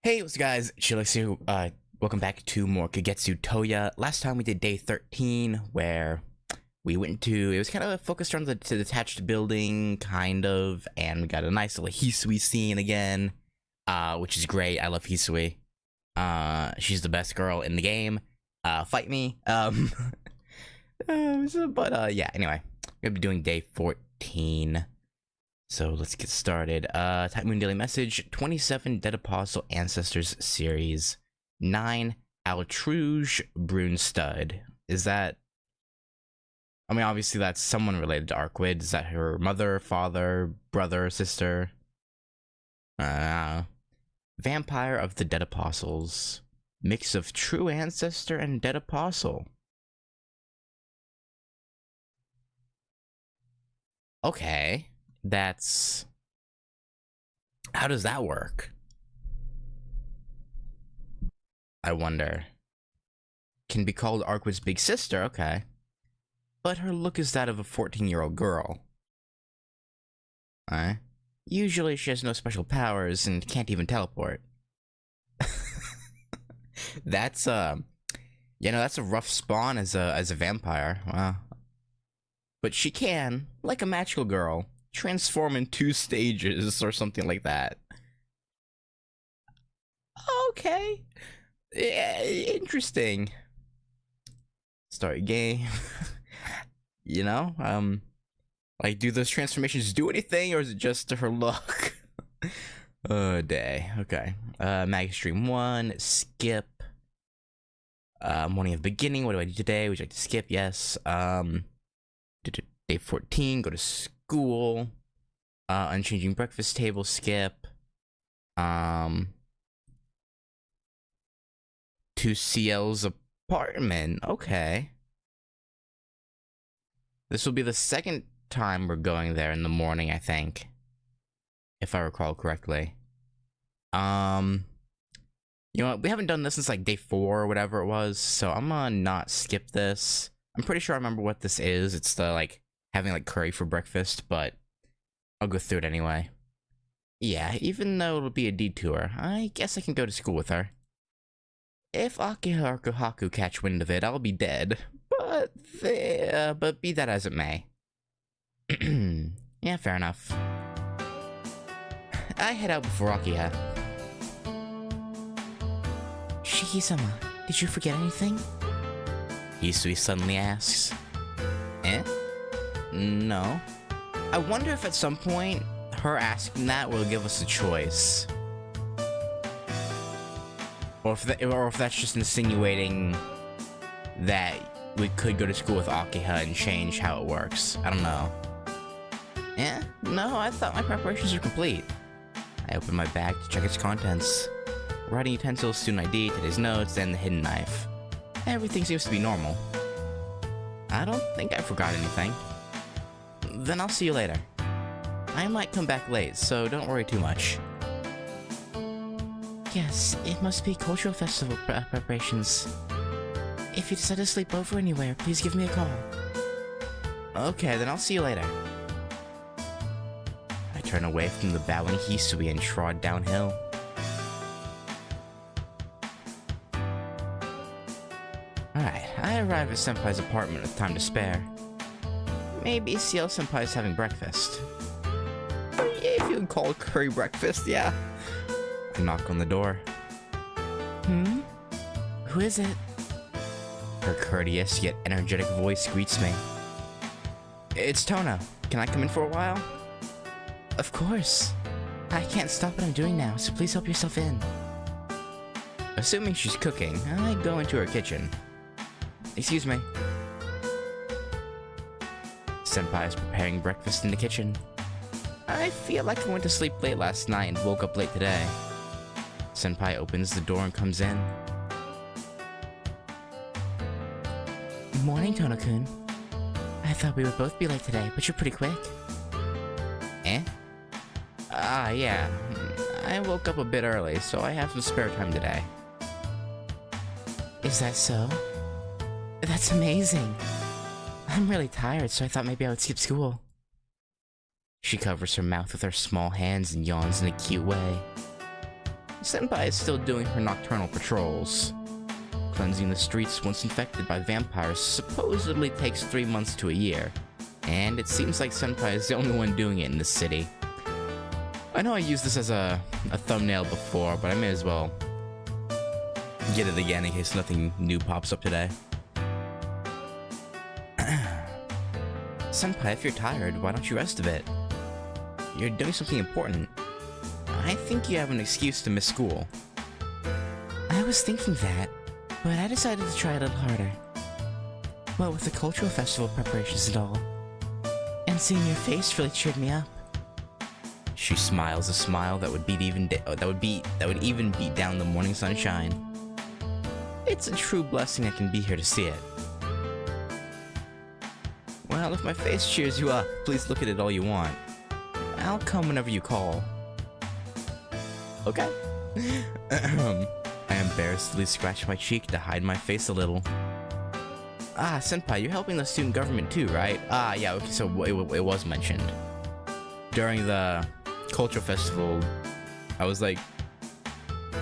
Hey, what's up guys, Chilix here, welcome back to more Kagetsu Tohya. Last time we did day 13, where we went to, it was kind of focused on the detached building, kind of, and we got a nice little Hisui scene again, which is great. I love Hisui. She's the best girl in the game. Fight me. Yeah, anyway, we're gonna be doing day 14. So let's get started. Type Moon Daily Message, 27 Dead Apostle Ancestors Series, 9 Altruge Brune Stud. Is that... I mean, obviously that's someone related to Arkwid. Is that her mother, father, brother, sister? Vampire of the Dead Apostles. Mix of true ancestor and dead apostle. Okay. That's... How does that work? I wonder. Can be called Arkwid's big sister, okay. But her look is that of a 14-year-old girl. Usually she has no special powers and can't even teleport. That's, that's a rough spawn as a vampire. Wow. But she can, like a magical girl, transform in 2 stages or something like that. Okay. Yeah, interesting. Start game. Like, do those transformations do anything, or is it just her look? Oh, day. Okay. Mag Stream 1, skip. Morning of beginning, what do I do today? Would you like to skip? Yes. Day 14, go to school. Unchanging breakfast table, skip. To CL's apartment, okay. This will be the second time we're going there in the morning, I think. If I recall correctly. You know what, we haven't done this since like day 4 or whatever it was, so I'm gonna not skip this. I'm pretty sure I remember what this is. It's the, like, having, like, curry for breakfast, but I'll go through it anyway. Yeah, even though it'll be a detour, I guess I can go to school with her. If Akiha or Kohaku catch wind of it, I'll be dead. But be that as it may. Yeah, fair enough. I head out before Akiha. Shiki-sama, did you forget anything? Hisui suddenly asks. Eh? No. I wonder if at some point, her asking that will give us a choice. Or if that's just insinuating that we could go to school with Akiha and change how it works. I don't know. Eh? No, I thought my preparations were complete. I open my bag to check its contents. Writing utensils, student ID, today's notes, and the hidden knife. Everything seems to be normal. I don't think I forgot anything. Then I'll see you later. I might come back late, so don't worry too much. Yes, it must be cultural festival preparations. If you decide to sleep over anywhere, please give me a call. Okay, then I'll see you later. I turn away from the bowing Hisui and trod downhill. Alright, I arrive at Senpai's apartment with time to spare. Maybe CL Senpai's having breakfast. If you would call it curry breakfast, yeah. I knock on the door. Who is it? Her courteous yet energetic voice greets me. It's Tona. Can I come in for a while? Of course. I can't stop what I'm doing now, so please help yourself in. Assuming she's cooking, I go into her kitchen. Excuse me. Senpai is preparing breakfast in the kitchen. I feel like I went to sleep late last night and woke up late today. Senpai opens the door and comes in. Morning, Tona-kun. I thought we would both be late today, but you're pretty quick. Eh? Yeah. I woke up a bit early, so I have some spare time today. Is that so? That's amazing. I'm really tired, so I thought maybe I would skip school. She covers her mouth with her small hands and yawns in a cute way. Senpai is still doing her nocturnal patrols. Cleansing the streets once infected by vampires supposedly takes 3 months to a year, and it seems like Senpai is the only one doing it in this city. I know I used this as a thumbnail before, but I may as well get it again in case nothing new pops up today. Senpai, if you're tired, why don't you rest a bit? You're doing something important. I think you have an excuse to miss school. I was thinking that, but I decided to try a little harder. Well, with the cultural festival preparations and all. And seeing your face really cheered me up. She smiles a smile that would even beat down the morning sunshine. It's a true blessing I can be here to see it. Well, if my face cheers you up, please look at it all you want. I'll come whenever you call. Okay. I embarrassedly scratch my cheek to hide my face a little. Ah, Senpai, you're helping the student government too, right? Ah, yeah, okay, so it was mentioned. During the cultural festival, I was like,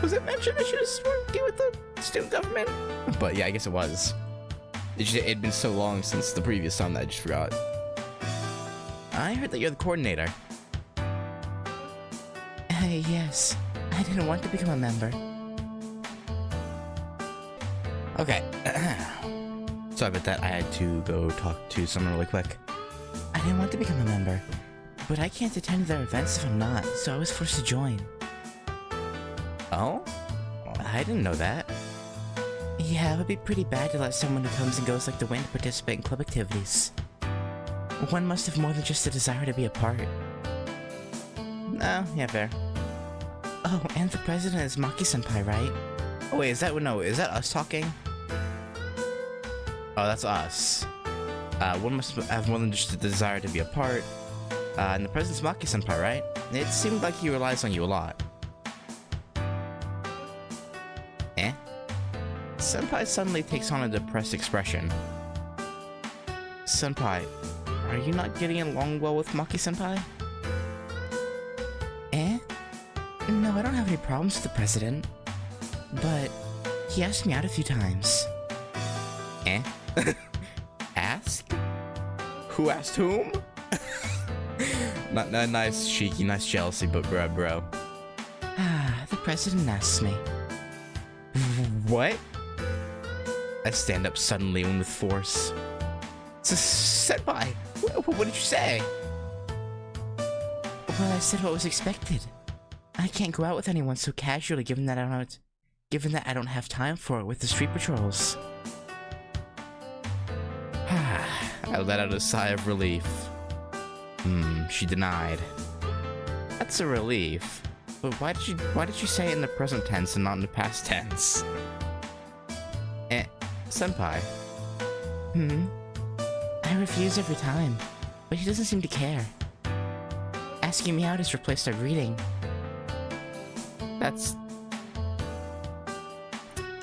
was it mentioned I should have worked with the student government? But yeah, I guess it was. It'd been so long since the previous time that I just forgot. I heard that you're the coordinator. Yes. I didn't want to become a member. Okay. Sorry about that. I had to go talk to someone really quick. I didn't want to become a member, but I can't attend their events if I'm not, so I was forced to join. Oh? I didn't know that. Yeah, it would be pretty bad to let someone who comes and goes like the wind participate in club activities. One must have more than just a desire to be a part. Oh, yeah, fair. Oh, and the president is Maki-senpai, right? Oh wait, is that us talking? Oh, that's us. One must have more than just a desire to be a part. And the president's Maki-senpai, right? It seemed like he relies on you a lot. Eh? Senpai suddenly takes on a depressed expression. Senpai, are you not getting along well with Maki-senpai? Eh? No, I don't have any problems with the president. But he asked me out a few times. Eh? Ask? Who asked whom? Not nice cheeky, nice jealousy, but bro. Ah, the president asks me. What? I stand up suddenly and with force. Senpai, what did you say? Well, I said what was expected. I can't go out with anyone so casually given that I don't have time for it with the street patrols. I let out a sigh of relief. She denied. That's a relief. But why did you say it in the present tense and not in the past tense? Senpai. I refuse every time, but he doesn't seem to care. Asking me out is replaced by reading. That's...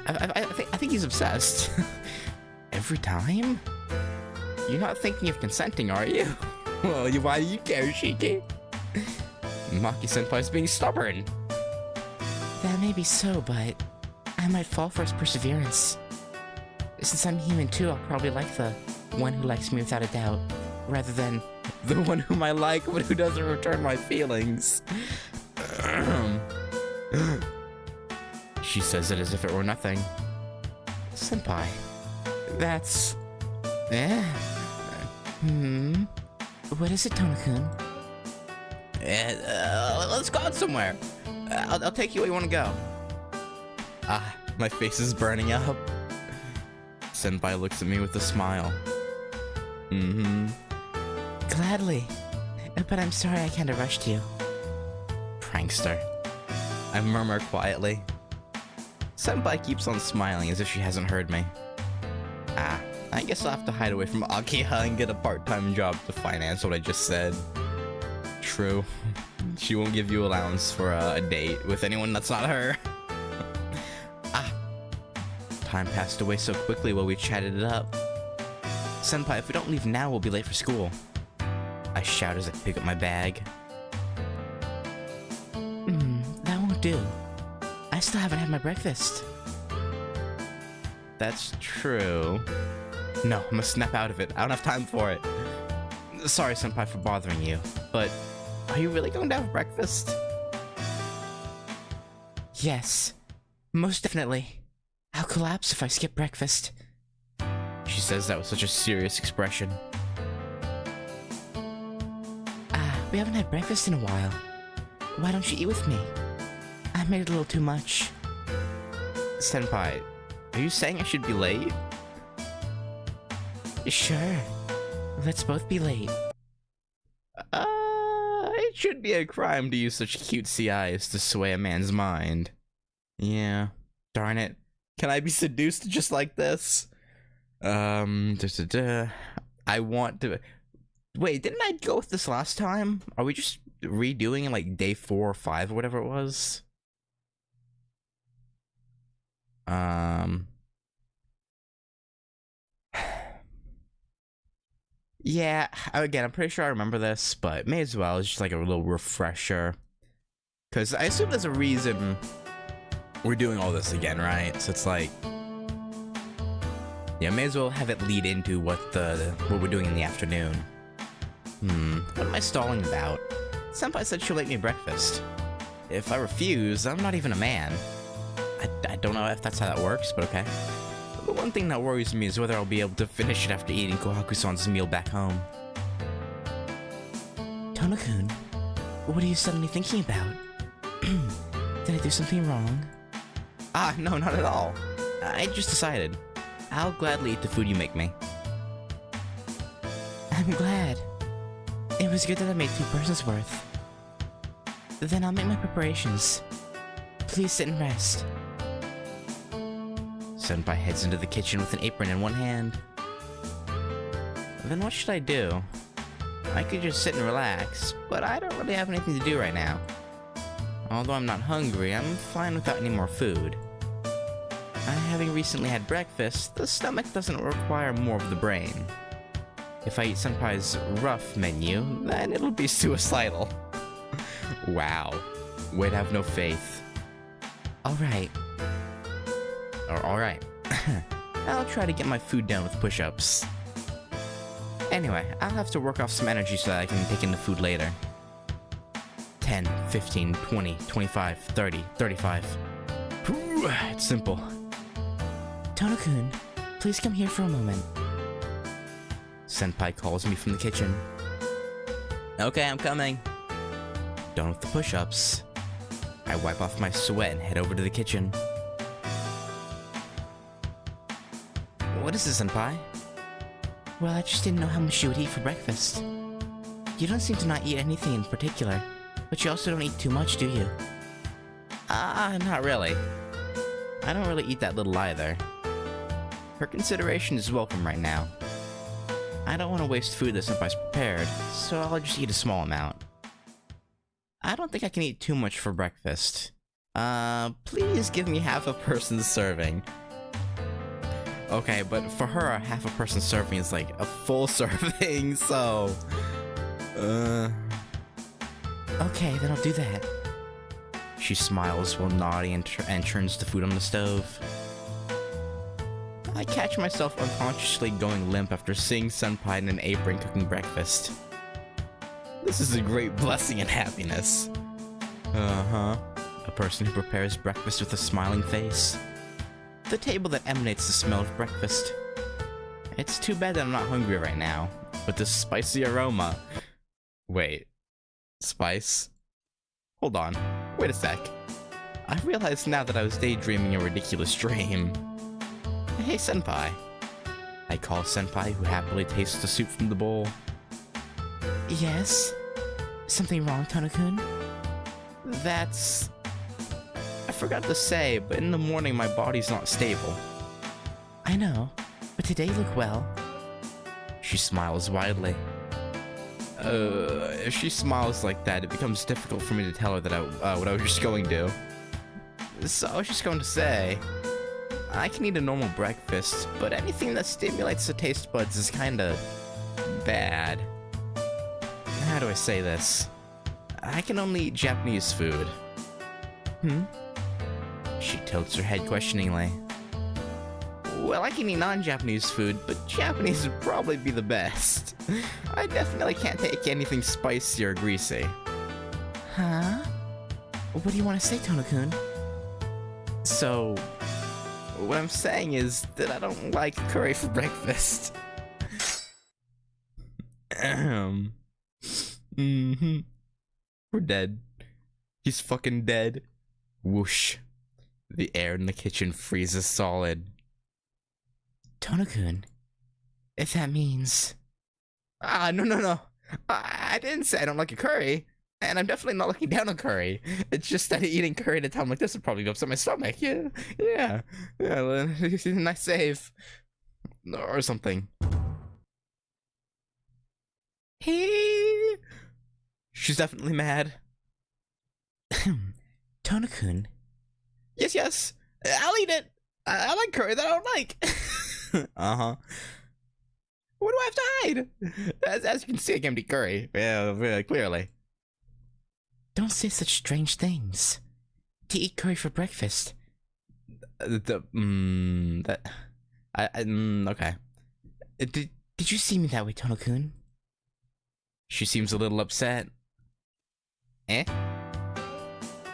I think he's obsessed. Every time? You're not thinking of consenting, are you? Well, why do you care, Shiki? Maki-senpai's being stubborn. That may be so, but I might fall for his perseverance. Since I'm human too, I'll probably like the one who likes me without a doubt, rather than the one whom I like but who doesn't return my feelings. She says it as if it were nothing. Senpai, that's... What is it, Tona-kun? Let's go out somewhere. I'll take you where you want to go. Ah, my face is burning up. Senpai looks at me with a smile. Gladly. But I'm sorry I kinda rushed you. Prankster. I murmur quietly. Senpai keeps on smiling as if she hasn't heard me. Ah, I guess I'll have to hide away from Akiha and get a part-time job to finance what I just said. True. She won't give you allowance for a date with anyone that's not her. Time passed away so quickly while we chatted it up. Senpai, if we don't leave now, we'll be late for school. I shout as I pick up my bag. That won't do. still haven't had my breakfast. That's true. No, I'm gonna snap out of it. I don't have time for it. Sorry, Senpai, for bothering you, but are you really going to have breakfast? Yes, most definitely. I'll collapse if I skip breakfast. She says that with such a serious expression. We haven't had breakfast in a while. Why don't you eat with me? I made it a little too much. Senpai, are you saying I should be late? Sure. Let's both be late. It should be a crime to use such cutesy eyes to sway a man's mind. Yeah. Darn it. Can I be seduced just like this? I want to... Wait, didn't I go with this last time? Are we just redoing it like day 4 or 5 or whatever it was? Yeah, again, I'm pretty sure I remember this, but may as well. It's just like a little refresher. Because I assume there's a reason we're doing all this again, right? So it's like... yeah, may as well have it lead into what we're doing in the afternoon. What am I stalling about? Senpai said she'll make me breakfast. If I refuse, I'm not even a man. I don't know if that's how that works, but okay. The one thing that worries me is whether I'll be able to finish it after eating Kohaku-san's meal back home. Tono-kun, what are you suddenly thinking about? Did I do something wrong? No, not at all. I just decided. I'll gladly eat the food you make me. I'm glad. It was good that I made 2 persons worth. Then I'll make my preparations. Please sit and rest. Senpai heads into the kitchen with an apron in one hand. Then what should I do? I could just sit and relax, but I don't really have anything to do right now. Although I'm not hungry, I'm fine without any more food. Having recently had breakfast, the stomach doesn't require more of the brain. If I eat Senpai's rough menu, then it'll be suicidal. Wow. Way to have no faith. Alright. Alright. I'll try to get my food down with push-ups. Anyway, I'll have to work off some energy so that I can take in the food later. 10, 15, 20, 25, 30, 35. Whew, it's simple. Tono-kun, please come here for a moment. Senpai calls me from the kitchen. Okay, I'm coming. Done with the push-ups. I wipe off my sweat and head over to the kitchen. What is this, Senpai? Well, I just didn't know how much you would eat for breakfast. You don't seem to not eat anything in particular, but you also don't eat too much, do you? Not really. I don't really eat that little either. Her consideration is welcome right now. I don't want to waste food that Senpai's prepared, so I'll just eat a small amount. I don't think I can eat too much for breakfast. Please give me half a person's serving. Okay, but for her, half a person's serving is like a full serving, so... Okay, then I'll do that. She smiles while nodding and turns the food on the stove. I catch myself unconsciously going limp after seeing Senpai in an apron cooking breakfast. This is a great blessing and happiness. A person who prepares breakfast with a smiling face. The table that emanates the smell of breakfast. It's too bad that I'm not hungry right now, but this spicy aroma... Wait. Spice? Hold on. Wait a sec. I realize now that I was daydreaming a ridiculous dream. Hey, Senpai. I call Senpai, who happily tastes the soup from the bowl. Yes? Something wrong, Tono-kun? That's... I forgot to say, but in the morning my body's not stable. I know, but today you look well. She smiles widely. If she smiles like that, it becomes difficult for me to tell her that what I was just going to. So I was just going to say, I can eat a normal breakfast, but anything that stimulates the taste buds is kinda bad. How do I say this? I can only eat Japanese food. She tilts her head questioningly. Well, I can eat non-Japanese food, but Japanese would probably be the best. I definitely can't take anything spicy or greasy. Huh? What do you want to say, Tono-kun? So, what I'm saying is that I don't like curry for breakfast. We're dead. He's fucking dead. Whoosh. The air in the kitchen freezes solid. Tono-kun, if that means... No. I didn't say I don't like a curry. And I'm definitely not looking down on curry. It's just that eating curry at a time like this would probably upset my stomach. Yeah, well, nice save. Or something. Hey! She's definitely mad. Tono-kun. Yes. I'll eat it. I like curry that I don't like. Uh-huh. What do I have to hide? As you can see, I can eat curry. Yeah, really clearly. Don't say such strange things. To eat curry for breakfast. Okay. Did you see me that way, Tono-kun? She seems a little upset. Eh?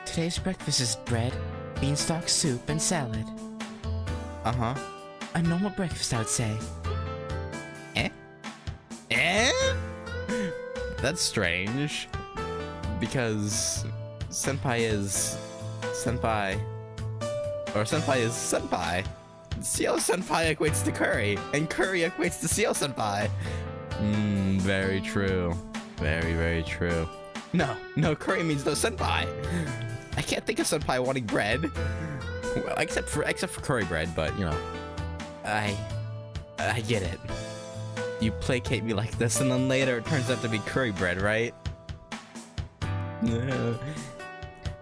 Today's breakfast is bread, beanstalk soup, and salad. Uh-huh. A normal breakfast, I would say. Eh? That's strange. Because senpai is senpai. Or senpai is senpai. Seo senpai equates to curry, and curry equates to Seo senpai. Very true. Very true. No, curry means no senpai. I can't think of senpai wanting bread. Well, except for curry bread, but you know, I get it. You placate me like this, and then later it turns out to be curry bread, right? No.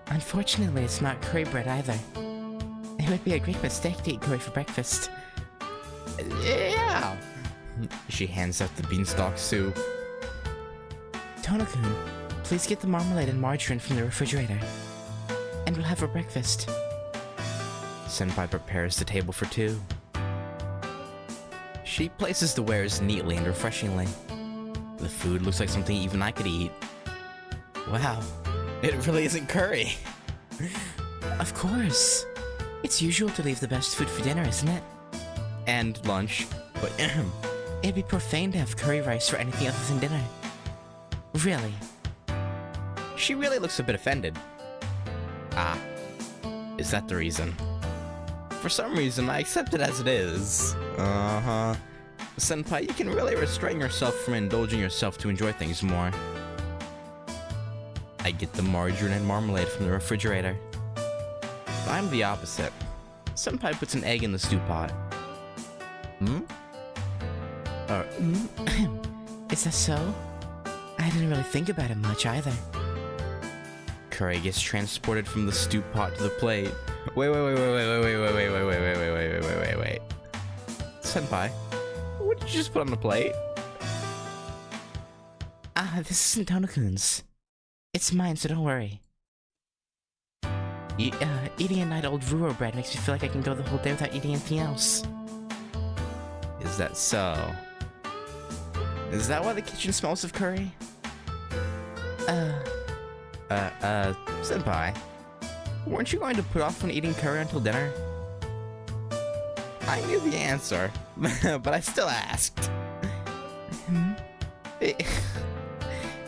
Unfortunately, it's not curry bread either. It would be a great mistake to eat curry for breakfast. Yeah. She hands out the beanstalk soup. Tono-kun, please get the marmalade and margarine from the refrigerator. And we'll have our breakfast. Senpai prepares the table for two. She places the wares neatly and refreshingly. The food looks like something even I could eat. Wow, it really isn't curry. Of course. It's usual to leave the best food for dinner, isn't it? And lunch, but it'd be profane to have curry rice for anything other than dinner. Really? She really looks a bit offended. Ah, is that the reason? For some reason, I accept it as it is. Uh-huh. Senpai, you can really restrain yourself from indulging yourself to enjoy things more. I get the margarine and marmalade from the refrigerator. I'm the opposite. Senpai puts an egg in the stew pot. Is that so? I didn't really think about it much either. Curry gets transported from the stew pot to the plate. Wait. Senpai, what did you just put on the plate? This isn't Tono-kun's. It's mine, so don't worry. Eating a night-old Ruro bread makes me feel like I can go the whole day without eating anything else. Is that so? Is that why the kitchen smells of curry? Senpai, weren't you going to put off on eating curry until dinner? I knew the answer, but I still asked.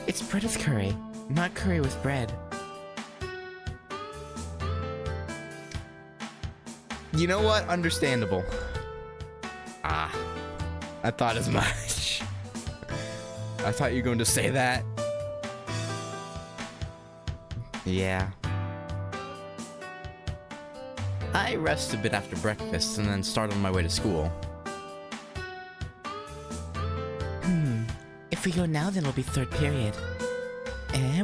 It's bread with curry, not curry with bread. You know what? Understandable. I thought as much. I thought you were going to say that. Yeah. I rest a bit after breakfast and then start on my way to school. If we go now, then it'll be third period.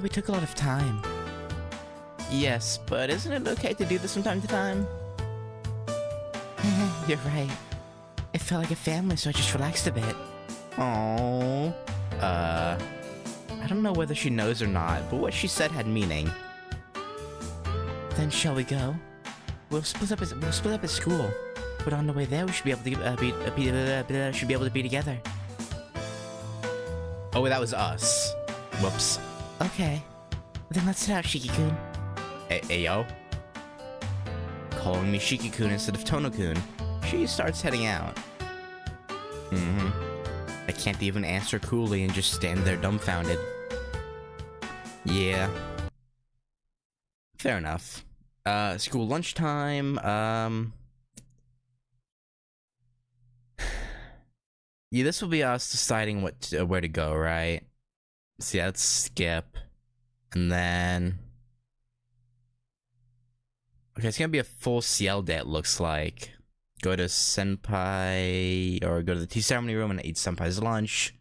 We took a lot of time. Yes, but isn't it okay to do this from time to time? You're right. It felt like a family, so I just relaxed a bit. Aww. I don't know whether she knows or not, but what she said had meaning. Then shall we go? we'll split up at school. But on the way there, we should be able to should be able to be together. Oh, that was us. Whoops. Okay. Then let's head out, Shiki-kun. Hey, yo. Calling me Shiki-kun instead of Tono-kun, she starts heading out. I can't even answer coolly and just stand there dumbfounded. Yeah. Fair enough. School lunchtime, yeah, this will be us deciding where to go, right? So yeah, let's skip. And then... Okay, it's gonna be a full CL day, it looks like. Go to Senpai, or go to the tea ceremony room and eat Senpai's lunch.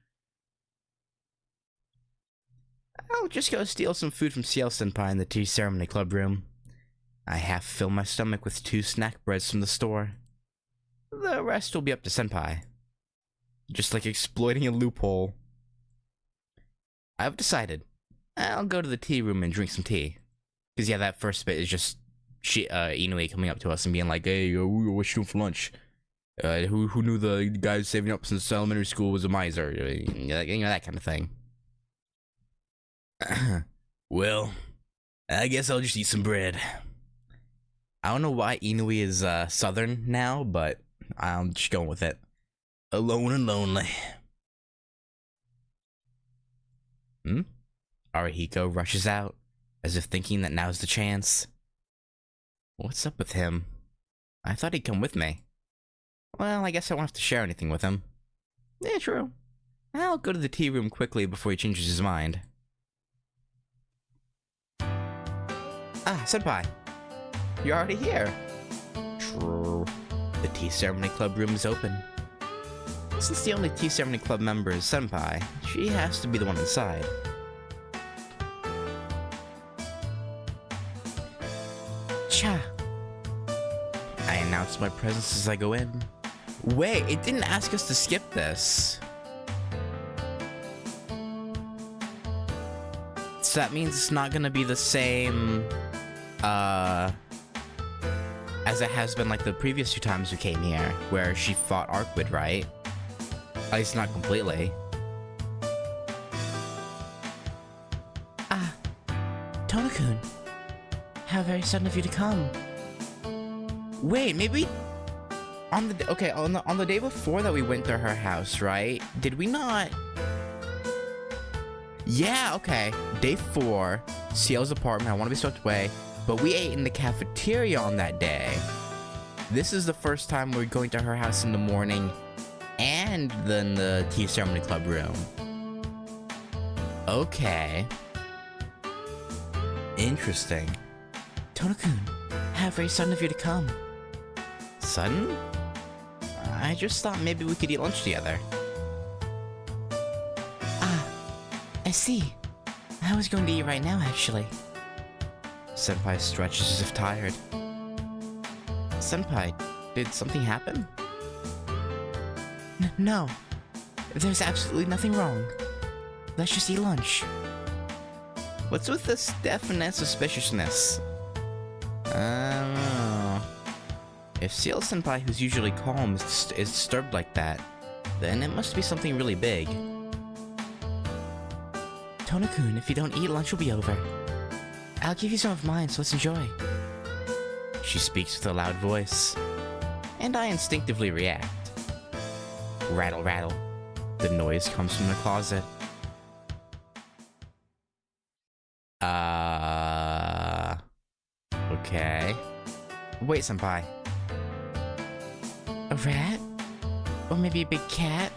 I'll just go steal some food from CL Senpai in the tea ceremony club room. I half fill my stomach with 2 snack breads from the store. The rest will be up to Senpai. Just like exploiting a loophole. I've decided. I'll go to the tea room and drink some tea. Because yeah, that first bit is just Inui coming up to us and being like, hey, what you doing for lunch? Who knew the guy who's saving up since elementary school was a miser? You know, that kind of thing. Well, I guess I'll just eat some bread. I don't know why Inui is southern now, but I'm just going with it. Alone and lonely. Arihiko rushes out, as if thinking that now's the chance. What's up with him? I thought he'd come with me. Well, I guess I won't have to share anything with him. Yeah, true. I'll go to the tea room quickly before he changes his mind. Ah, Senpai. You're already here. True. The tea ceremony club room is open. Since the only tea ceremony club member is Senpai, she has to be the one inside. Cha! I announce my presence as I go in. Wait, it didn't ask us to skip this. So that means it's not gonna be the same, as it has been like the previous 2 times we came here, where she fought Arkwid, right? At least not completely. Ah, Tono-kun. How very sudden of you to come. Wait, maybe on the on the day before that we went to her house, right? Did we not? Yeah, okay. Day 4, CL's apartment. I want to be swept away, but we ate in the cafeteria on that day. This is the first time we're going to her house in the morning, and then the tea ceremony club room. Okay. Interesting. Tono-kun, how very sudden of you to come. Sudden? I just thought maybe we could eat lunch together. Ah, I see. I was going to eat right now, actually. Senpai stretches as if tired. Senpai, did something happen? No. There's absolutely nothing wrong. Let's just eat lunch. What's with this definite suspiciousness? I don't know. If CL Senpai, who's usually calm, is disturbed like that, then it must be something really big. Tono-kun, if you don't eat, lunch will be over. I'll give you some of mine, so let's enjoy. She speaks with a loud voice, and I instinctively react. Rattle, rattle. The noise comes from the closet. Okay. Wait, Senpai. A rat? Or maybe a big cat?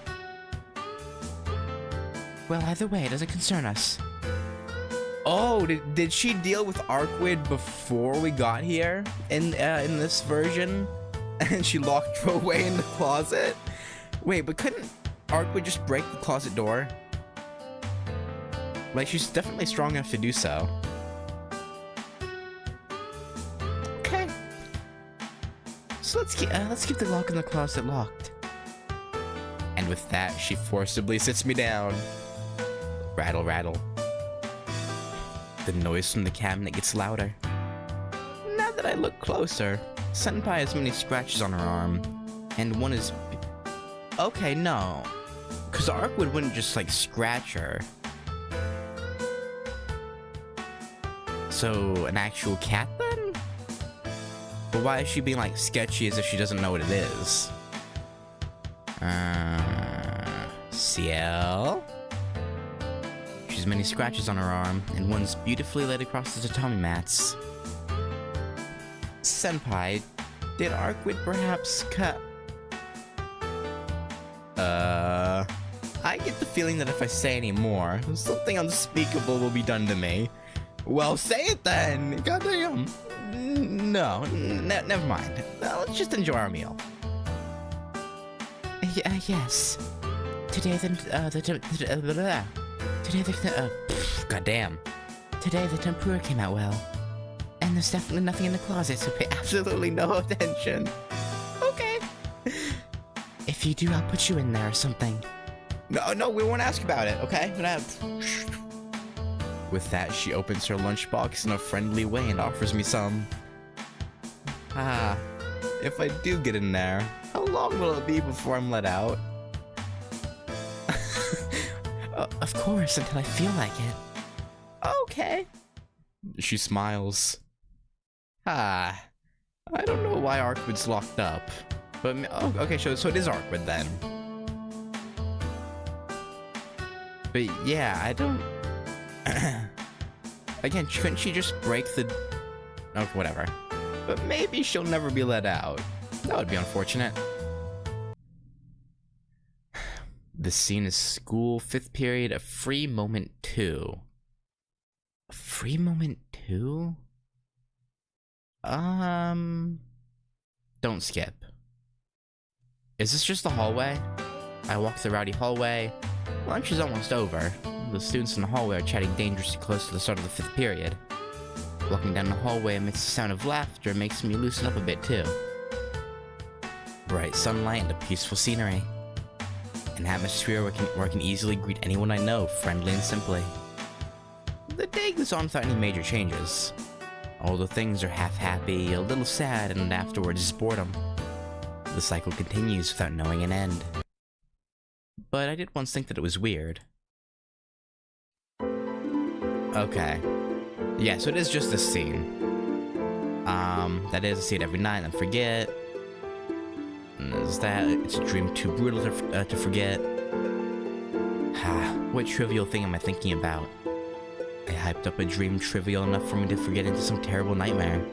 Well, either way, it doesn't concern us. Oh, did she deal with Arkwid before we got here in this version? And she locked her away in the closet? Wait, but couldn't Arkwid just break the closet door? Like, she's definitely strong enough to do so. Okay. So let's keep the lock in the closet locked. And with that, she forcibly sits me down. Rattle, rattle. The noise from the cabinet gets louder. Now that I look closer, Senpai has many scratches on her arm, and one is... Okay, no. Because Arkwood wouldn't just, like, scratch her. So, an actual cat, then? But why is she being, like, sketchy as if she doesn't know what it is? Ciel? She has many scratches on her arm, and one's beautifully laid across the tatami mats. Senpai, did Arkwood perhaps cut... I get the feeling that if I say any more, something unspeakable will be done to me. Well, say it then! Goddamn! No, never mind. Let's just enjoy our meal. Yes. Today goddamn. Today the tempura came out well. And there's definitely nothing in the closet, so pay absolutely no attention. Okay. If you do, I'll put you in there or something. No, we won't ask about it, okay? With that, she opens her lunchbox in a friendly way and offers me some. If I do get in there, how long will it be before I'm let out? Of course, until I feel like it. Okay. She smiles. I don't know why Arkwood's locked up. But, oh, okay, so it is Arkwood then. But yeah, I don't... Again, couldn't she just break the... Oh, whatever. But maybe she'll never be let out. That would be unfortunate. The scene is school, 5th period, a free moment 2. A free moment 2? Don't skip. Is this just the hallway? I walk the rowdy hallway. Lunch is almost over. The students in the hallway are chatting dangerously close to the start of the 5th period. Walking down the hallway amidst the sound of laughter makes me loosen up a bit too. Bright sunlight and a peaceful scenery. An atmosphere where I can easily greet anyone I know, friendly and simply. The day goes on without any major changes. All the things are half happy, a little sad, and afterwards is boredom. The cycle continues without knowing an end. But I did once think that it was weird. Okay. Yeah, so it is just this scene. That is, I see it every night and forget. And is that, it's a dream too brutal to forget. What trivial thing am I thinking about? I hyped up a dream trivial enough for me to forget into some terrible nightmare.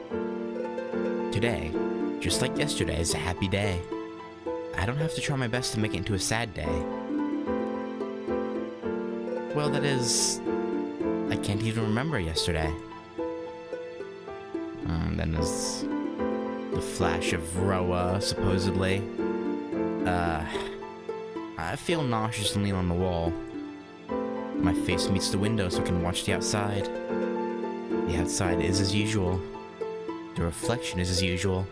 Today, just like yesterday, is a happy day. I don't have to try my best to make it into a sad day. Well, that is... I can't even remember yesterday. Then there's the flash of Roa, supposedly. I feel nauseous and lean on the wall. My face meets the window so I can watch the outside. The outside is as usual. The reflection is as usual.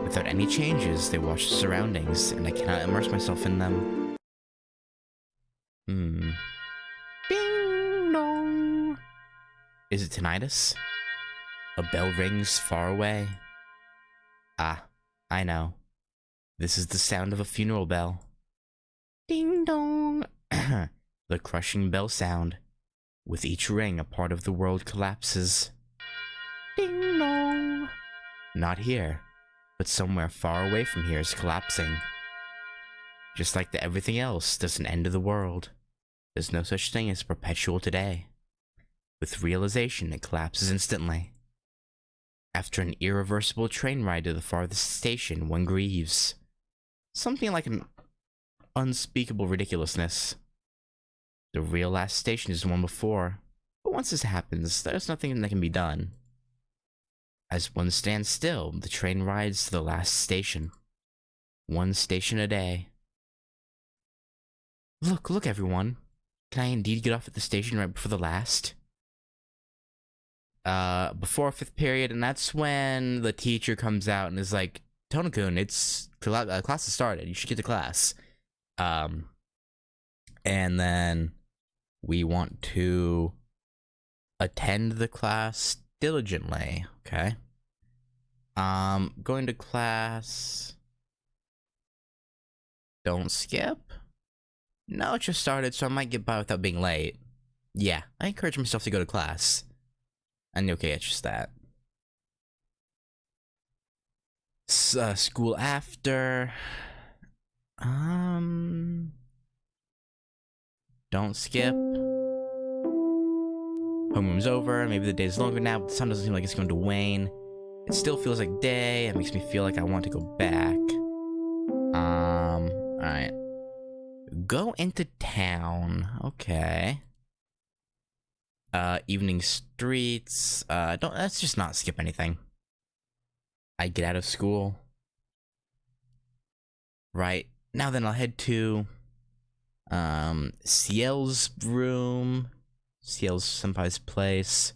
Without any changes, they watch the surroundings, and I cannot immerse myself in them. Ding dong. Is it tinnitus? A bell rings far away. I know. This is the sound of a funeral bell. Ding dong. The crushing bell sound. With each ring, a part of the world collapses. Ding dong. Not here, but somewhere far away from here is collapsing. Just like everything else, there's an end to the world. There's no such thing as perpetual today. With realization, it collapses instantly. After an irreversible train ride to the farthest station, one grieves. Something like an unspeakable ridiculousness. The real last station is the one before, but once this happens, there's nothing that can be done. As one stands still, the train rides to the last station. One station a day. Look everyone. Can I indeed get off at the station right before the last? Before 5th period, and that's when the teacher comes out and is like, Tonokun, it's class has started, you should get to class. And then we want to attend the class diligently, okay? Going to class. Don't skip? No, it just started, so I might get by without being late. Yeah, I encourage myself to go to class. And okay, it's just that. School after. Don't skip. Homeroom's over, maybe the day's longer now, but the sun doesn't seem like it's going to wane. It still feels like day, it makes me feel like I want to go back. Alright. Go into town. Okay. Evening streets. Let's just not skip anything. I get out of school. Right. Now then I'll head to Ciel's room. Ciel's senpai's place.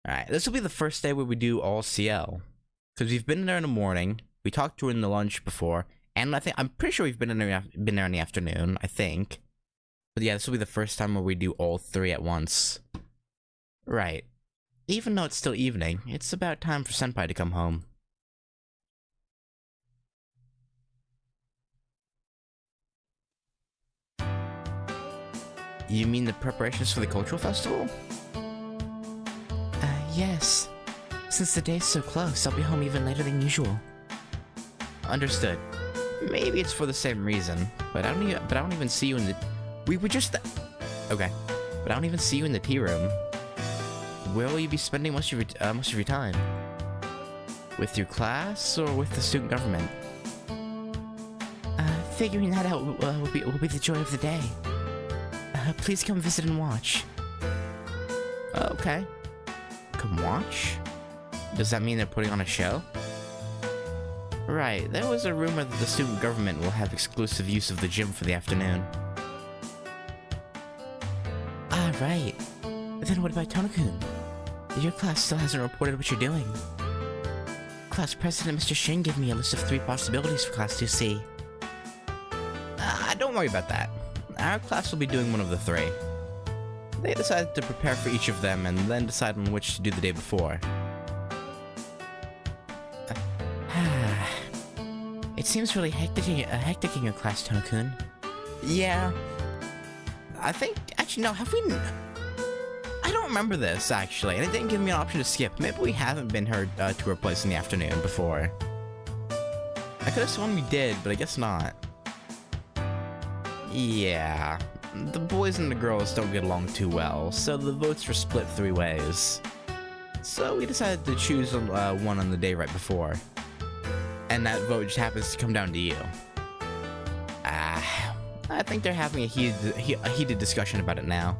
Alright, this will be the first day where we do all Ciel. Because we've been there in the morning. We talked to her in the lunch before. And I'm pretty sure we've been there in the afternoon, I think. But yeah, this will be the first time where we do all three at once. Right. Even though it's still evening, it's about time for Senpai to come home. You mean the preparations for the cultural festival? Yes. Since the day's so close, I'll be home even later than usual. Understood. Maybe it's for the same reason, but I don't even see you in the... We were just... Okay. But I don't even see you in the tea room. Where will you be spending most of your time? With your class, or with the student government? Figuring that out will be the joy of the day. Please come visit and watch. Okay. Come watch? Does that mean they're putting on a show? Right, there was a rumor that the student government will have exclusive use of the gym for the afternoon. Ah, right. Then what about Tono-kun? Your class still hasn't reported what you're doing. Class President Mr. Shin gave me a list of 3 possibilities for Class 2C. Don't worry about that. Our class will be doing one of the 3. They decided to prepare for each of them and then decide on which to do the day before. It seems really hectic in your class, Tono-kun. Yeah. I think... Actually, no, have we... I don't remember this, actually, and it didn't give me an option to skip. Maybe we haven't been to her place in the afternoon before. I could have sworn we did, but I guess not. Yeah. The boys and the girls don't get along too well, so the votes were split 3 ways. So we decided to choose one on the day right before. And that vote just happens to come down to you. I think they're having a heated discussion about it now.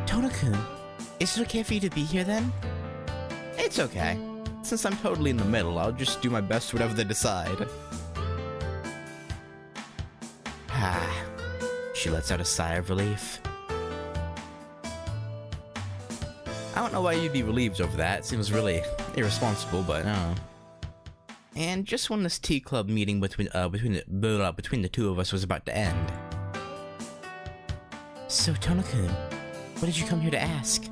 Tono-kun, is it okay for you to be here then? It's okay. Since I'm totally in the middle, I'll just do my best whatever they decide. She lets out a sigh of relief. I don't know why you'd be relieved over that. It seems really irresponsible, but no. And just when this tea club meeting between the 2 of us was about to end. So, Tono-kun, what did you come here to ask?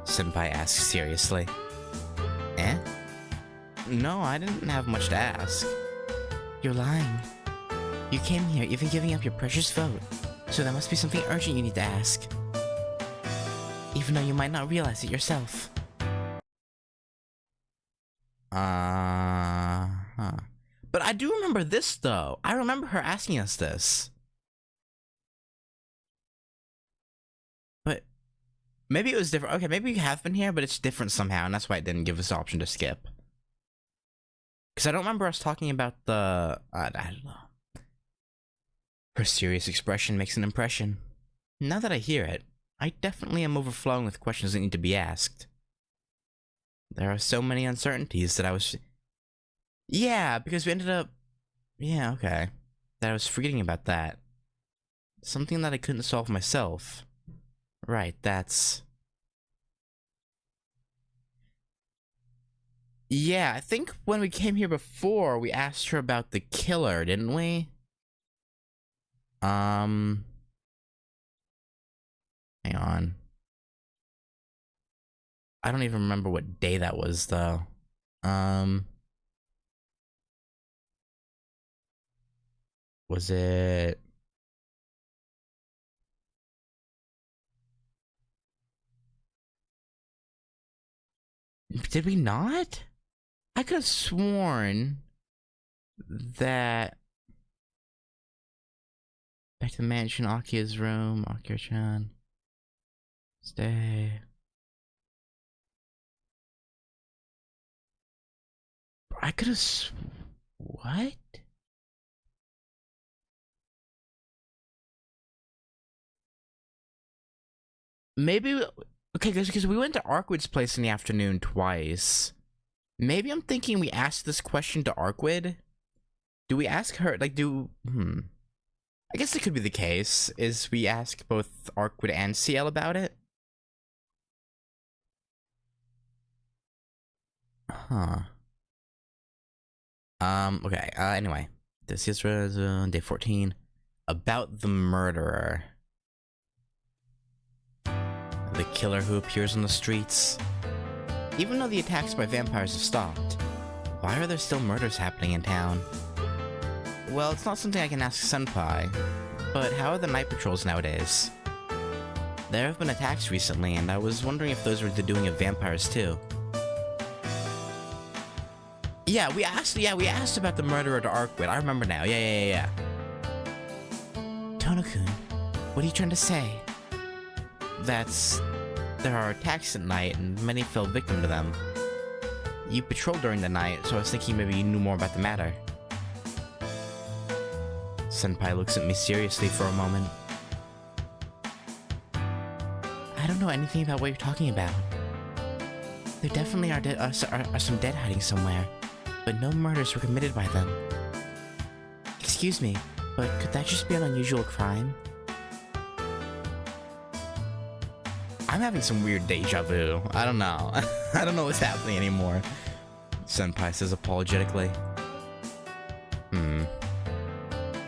Senpai asks seriously. No, I didn't have much to ask. You're lying. You came here even giving up your precious vote, so there must be something urgent you need to ask. Even though you might not realize it yourself. But I do remember this, though. I remember her asking us this. But maybe it was different. Okay, maybe we have been here, but it's different somehow, and that's why it didn't give us the option to skip. Because I don't remember us talking about the... I don't know. Her serious expression makes an impression. Now that I hear it, I definitely am overflowing with questions that need to be asked. There are so many uncertainties that I was... Yeah, because we ended up... Yeah, okay. That I was forgetting about that. Something that I couldn't solve myself. Right, that's... Yeah, I think when we came here before, we asked her about the killer, didn't we? Hang on. I don't even remember what day that was, though. Was it... Did we not? I could have sworn that... Back to the mansion, Akia's room, Akira-chan. Stay. I could have... What? Maybe... Okay, because we went to Arkwood's place in the afternoon twice. Maybe I'm thinking we asked this question to Arkwood? Do we ask her, like, I guess it could be the case, is we ask both Arkwood and CL about it? Huh. Okay, anyway. This is day 14. About the murderer. The killer who appears on the streets. Even though the attacks by vampires have stopped, why are there still murders happening in town? Well, it's not something I can ask Senpai, but how are the night patrols nowadays? There have been attacks recently, and I was wondering if those were the doing of vampires too. Yeah, we asked about the murderer to Arkwood. I remember now. Yeah. Tono-kun, what are you trying to say? There are attacks at night, and many fell victim to them. You patrolled during the night, so I was thinking maybe you knew more about the matter. Senpai looks at me seriously for a moment. I don't know anything about what you're talking about. There definitely are some dead hiding somewhere, but no murders were committed by them. Excuse me, but could that just be an unusual crime? I'm having some weird deja vu. I don't know. I don't know what's happening anymore. Senpai says apologetically.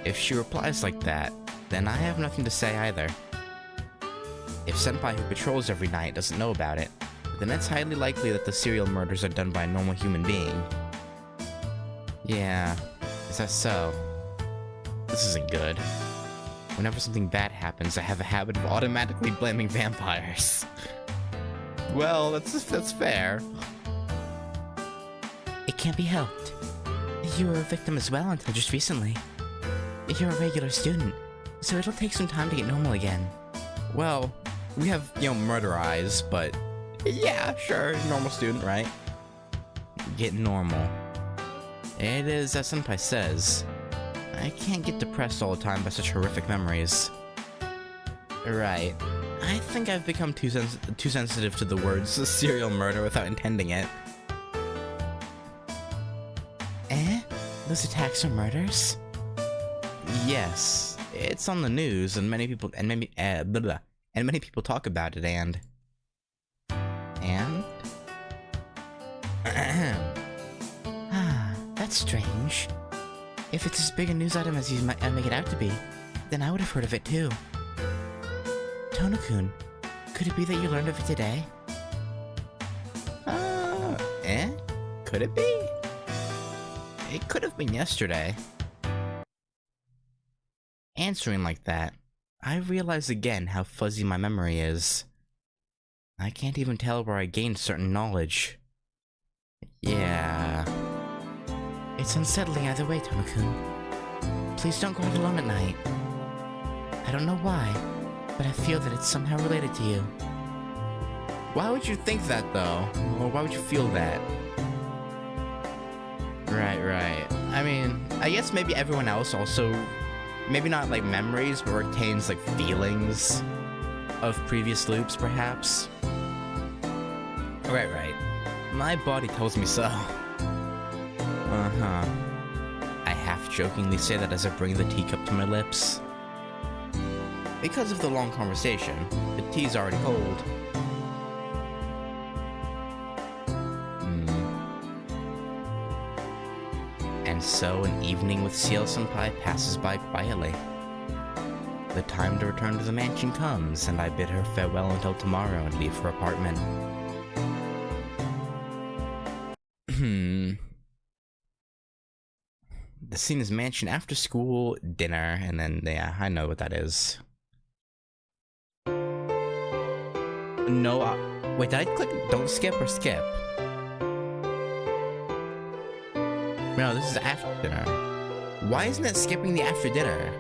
If she replies like that, then I have nothing to say either. If Senpai who patrols every night doesn't know about it, then it's highly likely that the serial murders are done by a normal human being. Yeah, is that so? This isn't good. Whenever something bad happens, I have a habit of automatically blaming vampires. Well, that's fair. It can't be helped. You were a victim as well until just recently. You're a regular student, so it'll take some time to get normal again. Well, we have, murder eyes, but yeah, sure, normal student, right? Get normal. It is, as Senpai says, I can't get depressed all the time by such horrific memories. Right. I think I've become too sensitive to the words serial murder without intending it. Those attacks are murders? Yes, it's on the news, and many people talk about it. And that's strange. If it's as big a news item as you might make it out to be, then I would have heard of it too. Tono-kun, could it be that you learned of it today? Could it be? It could have been yesterday. Answering like that, I realize again how fuzzy my memory is. I can't even tell where I gained certain knowledge. Yeah. It's unsettling either way, Tono-kun. Please don't go out alone at night. I don't know why, but I feel that it's somehow related to you. Why would you think that, though? Or why would you feel that? Right. I mean, I guess maybe everyone else also, maybe not like memories, but retains like feelings of previous loops, perhaps. Right. My body tells me so. I half-jokingly say that as I bring the teacup to my lips. Because of the long conversation, the tea's already cold. And so an evening with CL-senpai passes by quietly. The time to return to the mansion comes, and I bid her farewell until tomorrow and leave her apartment. The scene is mansion after school dinner, and then, yeah, I know what that is. No, wait, did I click don't skip or skip? No, this is after dinner. Why isn't it skipping the after dinner?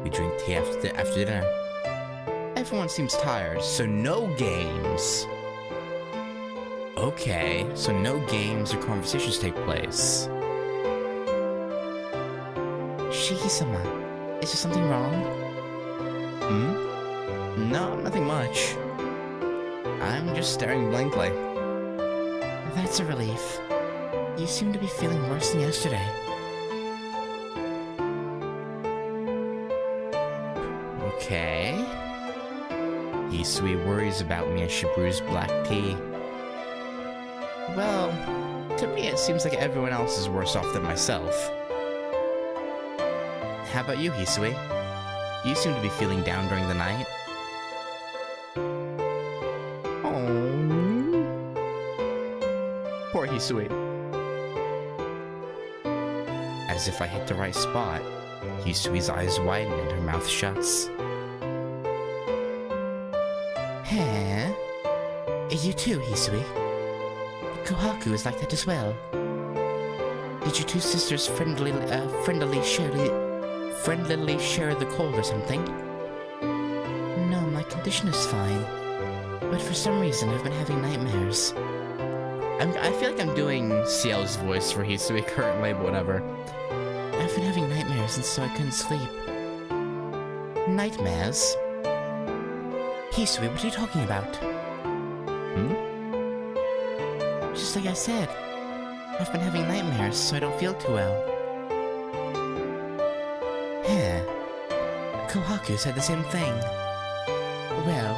We drink tea after dinner. Everyone seems tired, so no games. Okay, so no games or conversations take place. Shiki-sama, is there something wrong? No, nothing much. I'm just staring blankly. That's a relief. You seem to be feeling worse than yesterday. Okay. Hisui worries about me as she brews black tea. Well, to me it seems like everyone else is worse off than myself. How about you, Hisui? You seem to be feeling down during the night. Oh, poor Hisui. As if I hit the right spot, Hisui's eyes widen and her mouth shuts. Huh? You too, Hisui. Kohaku is like that as well. Did you two sisters friendlily share the cold or something? No, my condition is fine. But for some reason, I've been having nightmares. I feel like I'm doing Ciel's voice for Hisui currently, but whatever. I've been having nightmares, and so I couldn't sleep. Nightmares? Hisui, what are you talking about? Just like I said, I've been having nightmares, so I don't feel too well. Kohaku said the same thing. Well,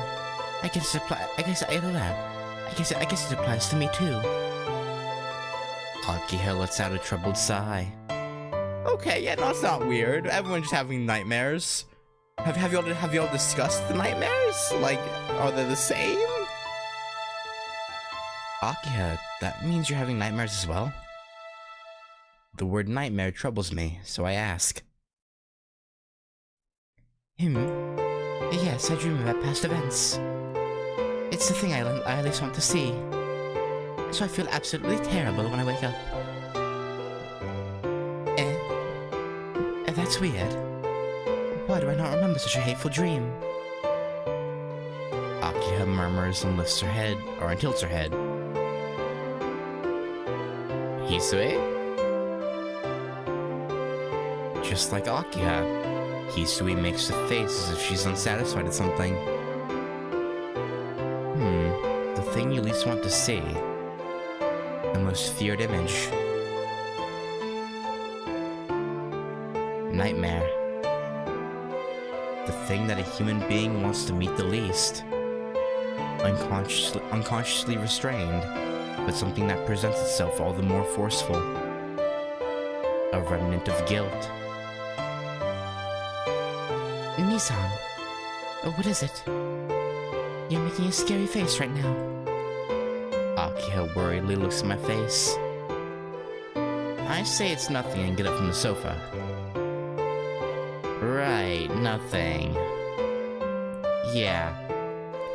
I guess it applies to me too. Akiha lets out a troubled sigh. Okay, yeah, no, it's not weird. Everyone's just having nightmares. Have y'all discussed the nightmares? Like, are they the same? Akiha, that means you're having nightmares as well? The word nightmare troubles me, so I ask. Yes, I dream about past events. It's the thing I least want to see. So I feel absolutely terrible when I wake up. That's weird. Why do I not remember such a hateful dream? Akiha murmurs and lifts her head, or tilts her head. Hisui? Just like Akiha, Hisui makes a face as if she's unsatisfied at something. The thing you least want to see. The most feared image. Nightmare. The thing that a human being wants to meet the least. Unconsciously restrained, but something that presents itself all the more forceful. A remnant of guilt. Nisan, what is it? You're making a scary face right now. Akiha worriedly looks at my face. I say it's nothing and get up from the sofa. Right, nothing. Yeah,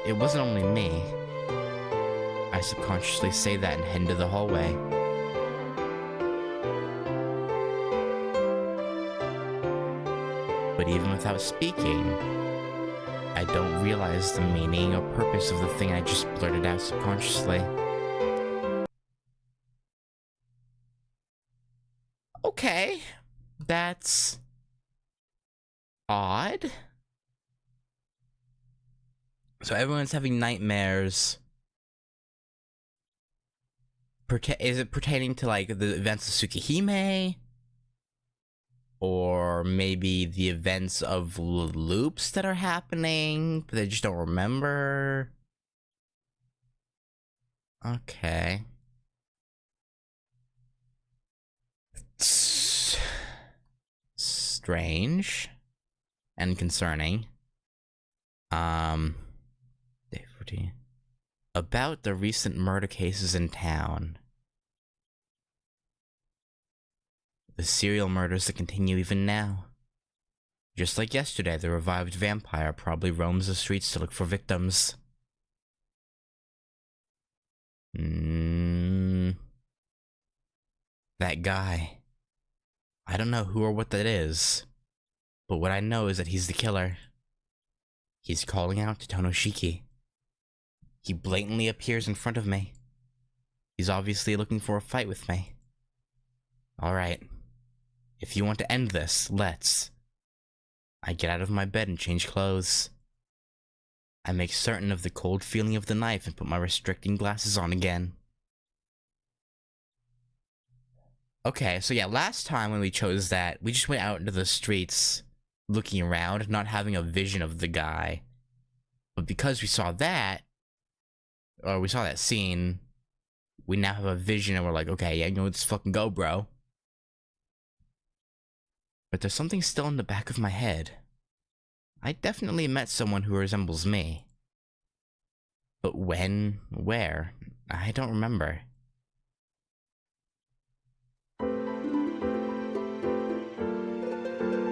it wasn't only me. I subconsciously say that and head into the hallway. But even without speaking, I don't realize the meaning or purpose of the thing I just blurted out subconsciously. Okay, that's odd. So everyone's having nightmares. Is it pertaining to like the events of Tsukihime? Or maybe the events of loops that are happening, but they just don't remember? Okay. Strange. And concerning. Day 14. About the recent murder cases in town. The serial murders that continue even now. Just like yesterday, the revived vampire probably roams the streets to look for victims. That guy. I don't know who or what that is, but what I know is that he's the killer. He's calling out to Tonoshiki. He blatantly appears in front of me. He's obviously looking for a fight with me. Alright. If you want to end this, let's. I get out of my bed and change clothes. I make certain of the cold feeling of the knife and put my restricting glasses on again. Okay, so yeah, last time when we chose that, we just went out into the streets, looking around, not having a vision of the guy. But because we saw that, or we saw that scene, we now have a vision and we're like, okay, yeah, you know, let's fucking go, bro. But there's something still in the back of my head. I definitely met someone who resembles me. But when? Where? I don't remember.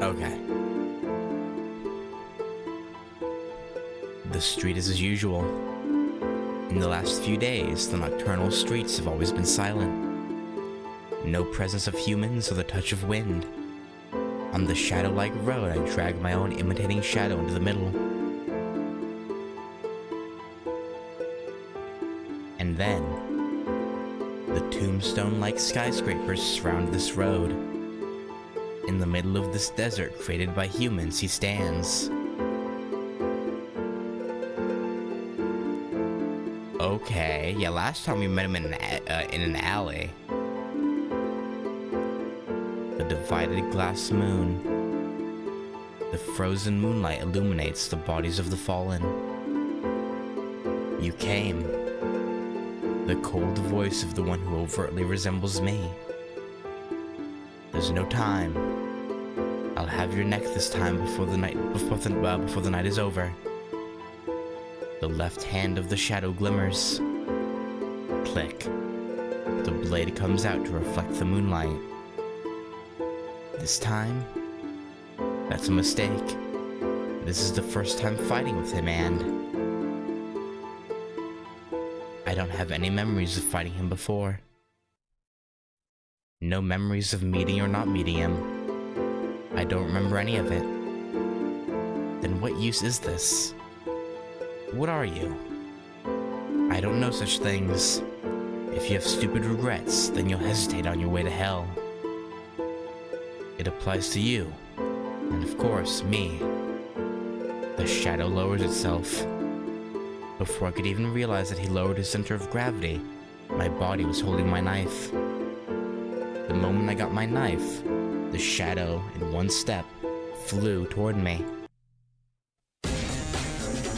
Okay. The street is as usual. In the last few days, the nocturnal streets have always been silent. No presence of humans or the touch of wind. On the shadow-like road, I drag my own imitating shadow into the middle. And then, the tombstone-like skyscrapers surround this road. In the middle of this desert created by humans, he stands. Okay, yeah, last time we met him in an alley. The divided glass moon. The frozen moonlight illuminates the bodies of the fallen. You came. The cold voice of the one who overtly resembles me. There's no time. I'll have your neck this time before the night is over. The left hand of the shadow glimmers. Click. The blade comes out to reflect the moonlight. This time, that's a mistake. This is the first time fighting with him, and I don't have any memories of fighting him before. No memories of meeting or not meeting him. I don't remember any of it. Then what use is this? What are you? I don't know such things. If you have stupid regrets, then you'll hesitate on your way to hell. It applies to you, and of course, me. The shadow lowers itself. Before I could even realize that he lowered his center of gravity, my body was holding my knife. The moment I got my knife, the shadow, in one step, flew toward me.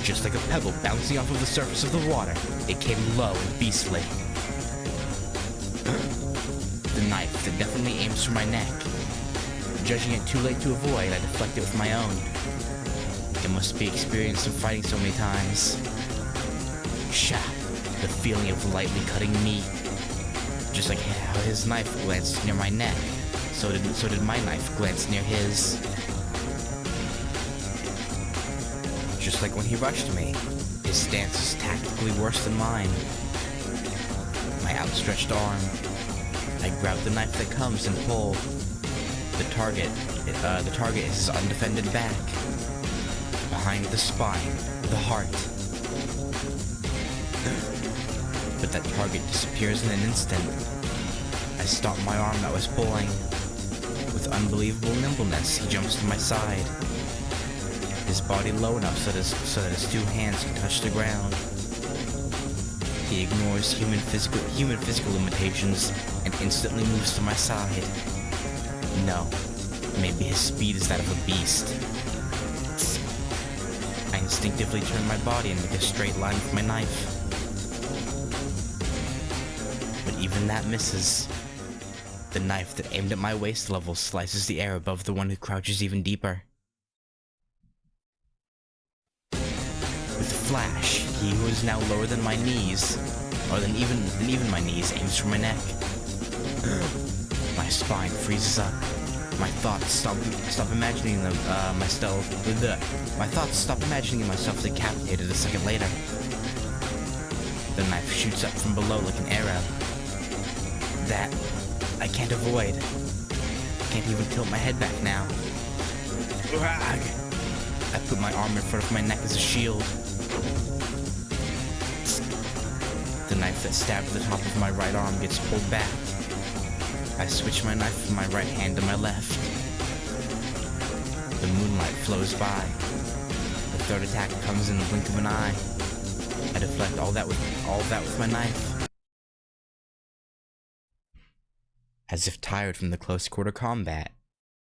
Just like a pebble bouncing off of the surface of the water, it came low and beastly. The knife that definitely aims for my neck. Judging it too late to avoid, I deflect it with my own. It must be experienced in fighting so many times. Sha! The feeling of lightly cutting meat. Just like how his knife glanced near my neck, so did my knife glance near his. Just like when he rushed me, his stance is tactically worse than mine. My outstretched arm. I grab the knife that comes and pull. The target is his undefended back. Behind the spine, the heart. But that target disappears in an instant. I stop my arm that was pulling. With unbelievable nimbleness, he jumps to my side. His body low enough so that his two hands can touch the ground. He ignores human physical limitations and instantly moves to my side. No, maybe his speed is that of a beast. I instinctively turn my body and make a straight line with my knife. But even that misses. The knife that aimed at my waist level slices the air above the one who crouches even deeper. With a flash, he who is now lower than my knees, or than even my knees, aims for my neck. My spine freezes up. My thoughts stop imagining myself. My thoughts stop imagining myself decapitated a second later. The knife shoots up from below like an arrow. That I can't avoid. Can't even tilt my head back now. I put my arm in front of my neck as a shield. The knife that stabbed the top of my right arm gets pulled back. I switch my knife from my right hand to my left. The moonlight flows by. The third attack comes in the blink of an eye. I deflect all that with my knife. As if tired from the close quarter combat,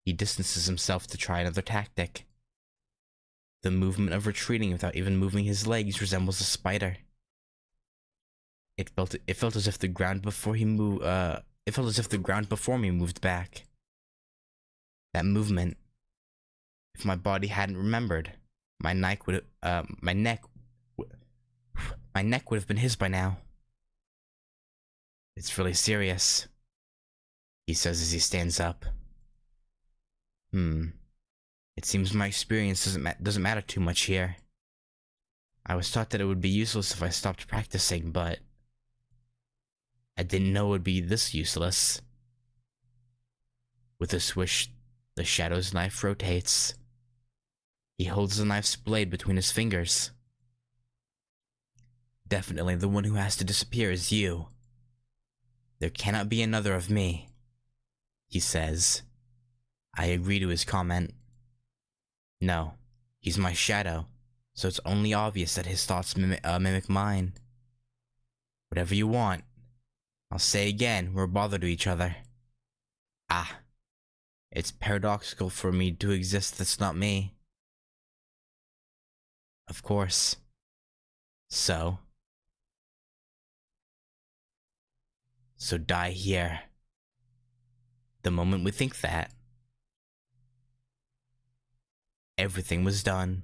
he distances himself to try another tactic. The movement of retreating without even moving his legs resembles a spider. It felt as if the ground before me moved back. That movement. If my body hadn't remembered, my neck would have been his by now. It's really serious, he says as he stands up. It seems my experience doesn't matter too much here. I was taught that it would be useless if I stopped practicing, but I didn't know it would be this useless. With a swish, the Shadow's knife rotates. He holds the knife's blade between his fingers. Definitely the one who has to disappear is you. There cannot be another of me, he says. I agree to his comment. No, he's my shadow, so it's only obvious that his thoughts mimic mine. Whatever you want. I'll say again, we're a bother to each other. Ah, it's paradoxical for me to exist that's not me. Of course. So die here. The moment we think that, everything was done.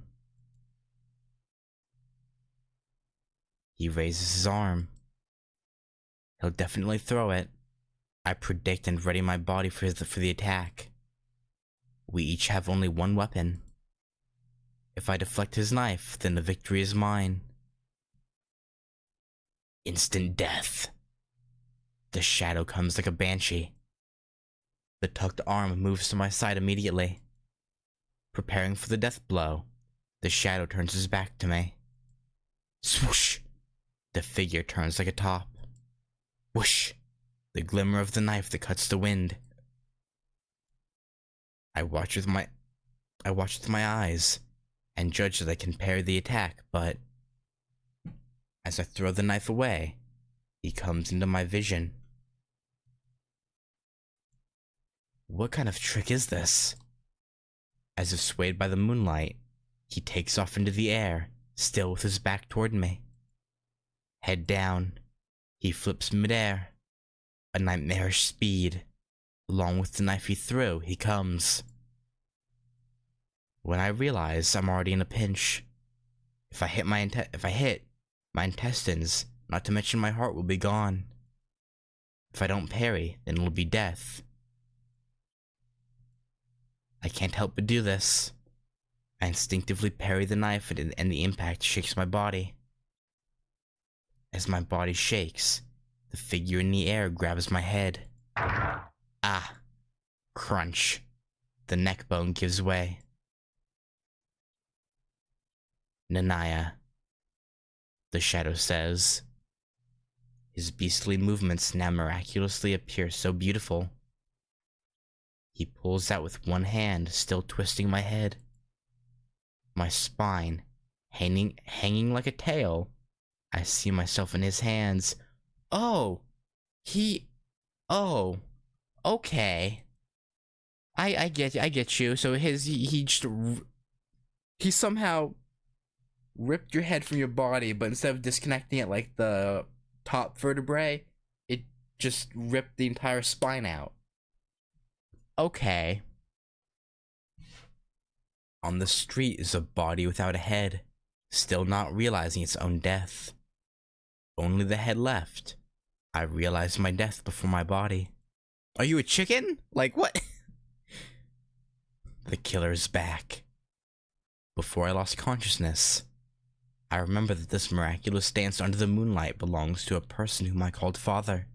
He raises his arm. He'll definitely throw it. I predict and ready my body for the attack. We each have only one weapon. If I deflect his knife, then the victory is mine. Instant death. The shadow comes like a banshee. The tucked arm moves to my side immediately. Preparing for the death blow, the shadow turns his back to me. Swoosh! The figure turns like a top. Whoosh! The glimmer of the knife that cuts the wind. I watch with my eyes, and judge that I can parry the attack, but as I throw the knife away, he comes into my vision. What kind of trick is this? As if swayed by the moonlight, he takes off into the air, still with his back toward me. Head down, he flips midair. A nightmarish speed. Along with the knife he threw, he comes. When I realize I'm already in a pinch. If I hit, my intestines, not to mention my heart, will be gone. If I don't parry, then it'll be death. I can't help but do this. I instinctively parry the knife and the impact shakes my body. As my body shakes, the figure in the air grabs my head. Ah! Crunch. The neck bone gives way. Nanaya, the shadow says. His beastly movements now miraculously appear so beautiful. He pulls out with one hand, still twisting my head. My spine, hanging like a tail. I see myself in his hands. Oh! Oh! Okay. I get you. So he somehow ripped your head from your body, but instead of disconnecting it like the top vertebrae, it just ripped the entire spine out. Okay. On the street is a body without a head, still not realizing its own death. Only the head left. I realized my death before my body. Are you a chicken? Like, what? The killer's back. Before I lost consciousness, I remember that this miraculous dance under the moonlight belongs to a person whom I called father.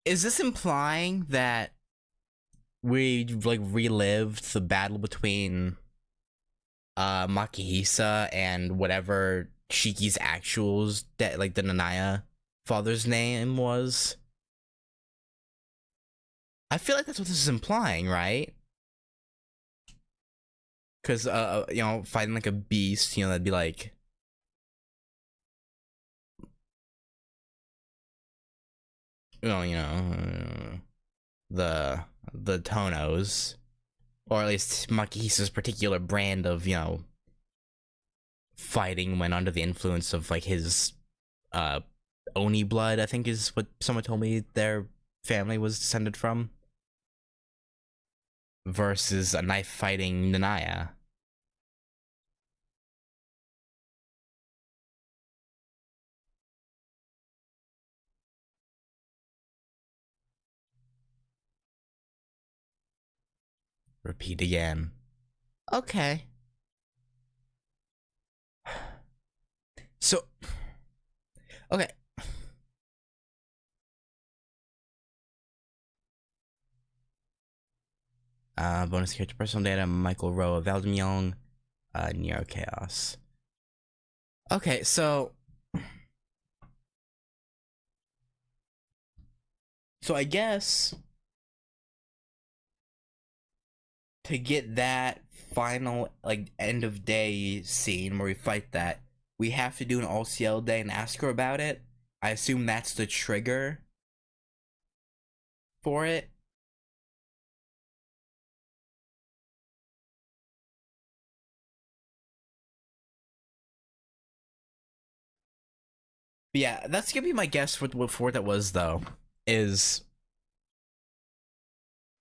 Is this implying that we like relived the battle between Makihisa and whatever Shiki's actuals that like the Nanaya father's name was? I feel like that's what this is implying, right? Because you know, fighting like a beast, you know, that'd be like the Tonos, or at least Makihisa's particular brand of, you know, fighting when under the influence of like his Oni blood, I think is what someone told me their family was descended from, versus a knife fighting Nanaya. Repeat again. Okay. So, okay. Bonus character personal data, Michael Rowe, Valdemyong, Neo Chaos. Okay, so I guess to get that final like end of day scene where we fight that, we have to do an LCL day and ask her about it. I assume that's the trigger for it. But yeah, that's gonna be my guess for what that was though. Is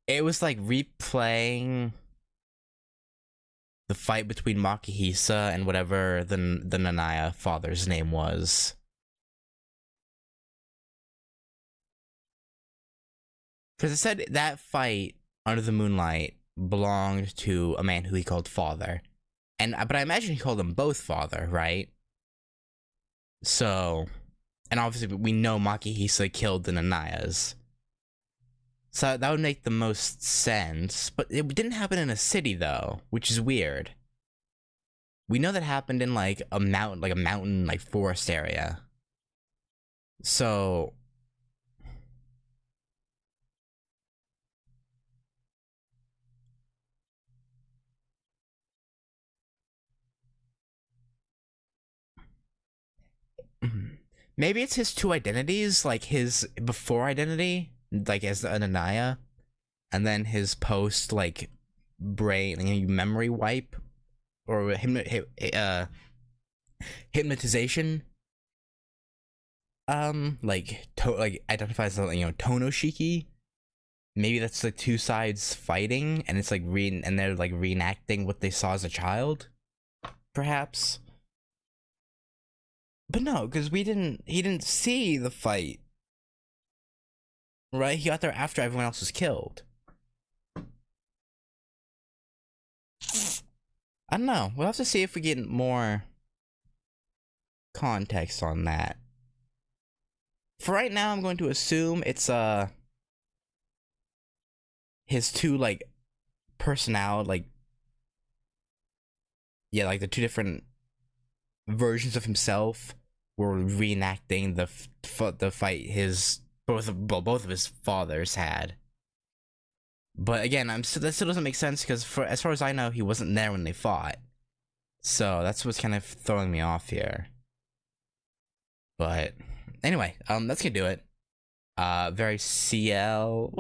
it was like replaying the fight between Makihisa and whatever the Nanaya father's name was. Because it said that fight under the moonlight belonged to a man who he called father. But I imagine he called them both father, right? So, and obviously we know Makihisa killed the Nanayas. So that would make the most sense, but it didn't happen in a city though, which is weird. We know that happened in like a mountain, like forest area. So maybe it's his two identities, like his before identity, like as Ananaya, and then his post like brain memory wipe or hypnotization. Like identifies as Tonoshiki. Maybe that's the two sides fighting, and it's like and they're like reenacting what they saw as a child, perhaps. But no, because he didn't see the fight, right? He got there after everyone else was killed. I don't know. We'll have to see if we get more context on that. For right now, I'm going to assume it's his two like personality, like like the two different versions of himself were reenacting the fight both of his fathers had. But again, that still doesn't make sense because as far as I know, he wasn't there when they fought. So that's what's kind of throwing me off here. But anyway, that's gonna do it. Very CL.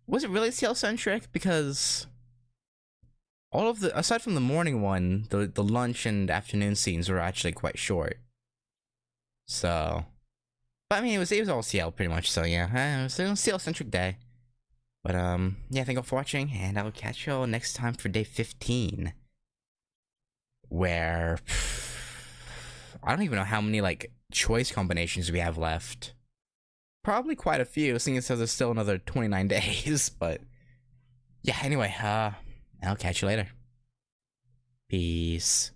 Was it really CL centric? Because all of the, aside from the morning one, the lunch and afternoon scenes were actually quite short. So, but I mean, it was all CL pretty much. So yeah, it was a CL-centric day. But yeah, thank you all for watching, and I will catch you all next time for day 15, where I don't even know how many like choice combinations we have left. Probably quite a few, seeing as there's still another 29 days. But yeah, anyway, I'll catch you later. Peace.